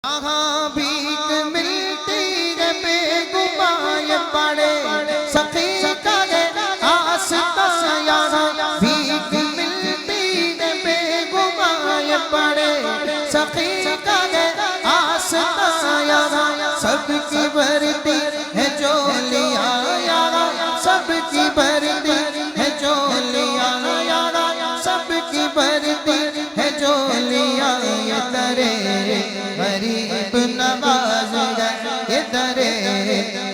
کہاں بھیک ملتی ہے بے گمائے پڑے سخی کا ہے آستان یہاں بھیک ملتی ہے بے گمائے پڑے سخی کا ہے آستان یہاں سب کی بھرتی ہے جولیاں یہاں سب کی بھرتی ہے جولیاں یہاں سب کی بھرتی ہے جولیاں یہ درے غریب نواز گئے یہ درے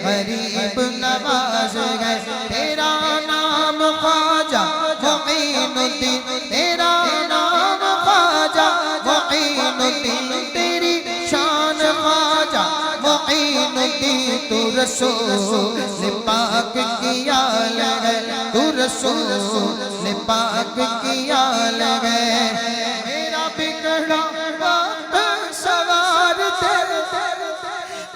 غریب نواز گئے تیرا نام خواجہ معین الدین تیرا نام خواجہ معین الدین تیری شان خواجہ معین الدین تو رسول پاک کی آل ہے تو رسول پاک کی آل ہے میرا بگڑا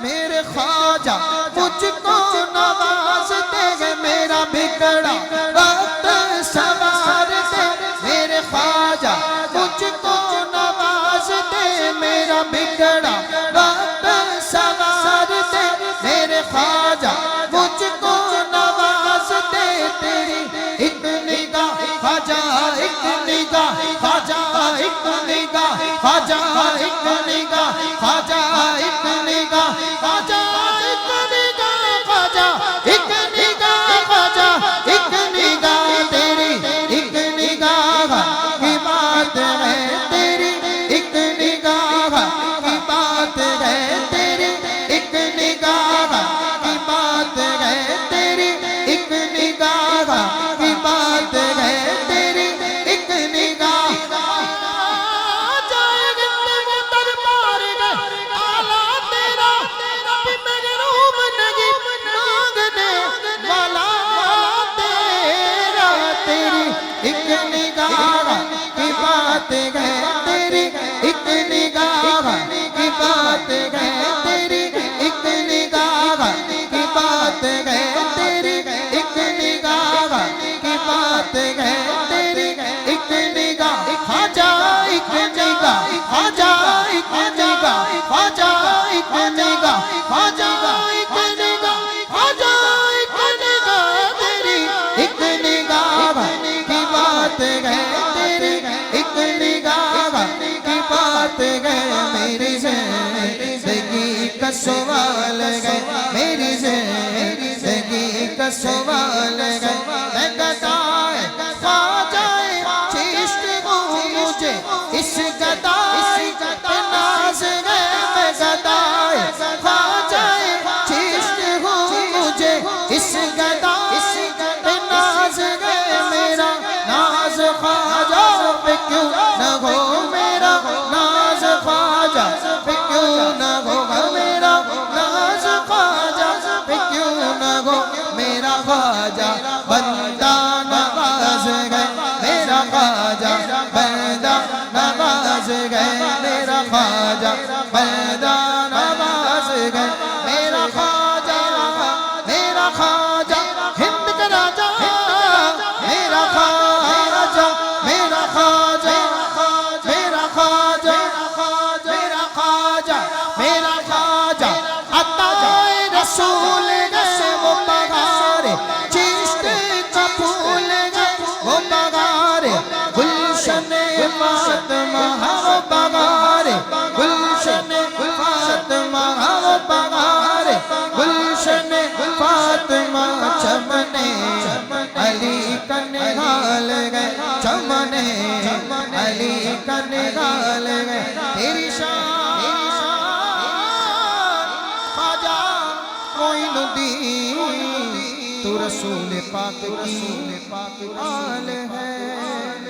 میرے خواجہ مجھ کو نواز دے میرا بگڑا وقت سوار دے میرے خواجہ مجھ کو نواز دے میرا بگڑا وقت سوار دے میرے خواجہ مجھ کو نواز دے تیری ایک نگاہ خواجہ ایک نگاہ خواجہ ایک نگاہ خواجہ ایک نگاہ خواجہ ایک نگاہ خواجہ ایک نگاہ خواجہ ایک نگاہ خواجہ ایک نگاہ تیری ایک نگاہ کی بات ہے تیری ایک نگاہ کی بات ہے تیری ایک نگاہ کی بات ہے تیری ایک نگاہ کی بات ہے تیری ایک نگاہ ایک نگاہ کی بات ہے تیری ایک نگاہ کی بات ہے تیری ایک نگاہ کی بات ہے تیری ایک نگاہ کی بات ہے تیری ایک نگاہ خواجہ ایک نگاہ خواجہ ایک نگاہ خواجہ ایک نگاہ خواجہ ایک نگاہ خواجہ ایک نگاہ تیری ایک نگاہ کی بات ہے تیری ایک نگاہ کی بات ہے میری زندگی کا سوال ہے میری زندگی کا سوال ہے میں گدائے خواجہ چشت ہوں مجھے اس گدائی پہ ناز ہے میں گدائے خواجہ چشت ہوں مجھے اس گدائی پہ ناز ہے میرا ناز خواجہ پہ کیوں نہ ہو میرا ناز خواجہ پہ کیوں نہ ہو میرا ناز خواجہ پہ کیوں نہ ہو میرا خواجہ بندہ نواز گئے میرا خواجہ بندہ نواز گئے میرا خواجہ بندہ نواز گئے میرا خواجہ ہند کا راجہ میرا خواجہ میرا خواجہ میرا خواجہ میرا خواجہ میرا خواجہ عطائے رسول گئے وہ بغارے چشت کا پھول گئے وہ بغارے گلشن فاطمہ وہ بغارے گلشن فاطمہ وہ بغارے گلشن فاطمہ چمنے علی کا نگال گئے چمنے علی کا نگال گئے تیری شان خواجہ معین الدین تو رسول پاک کی آل ہے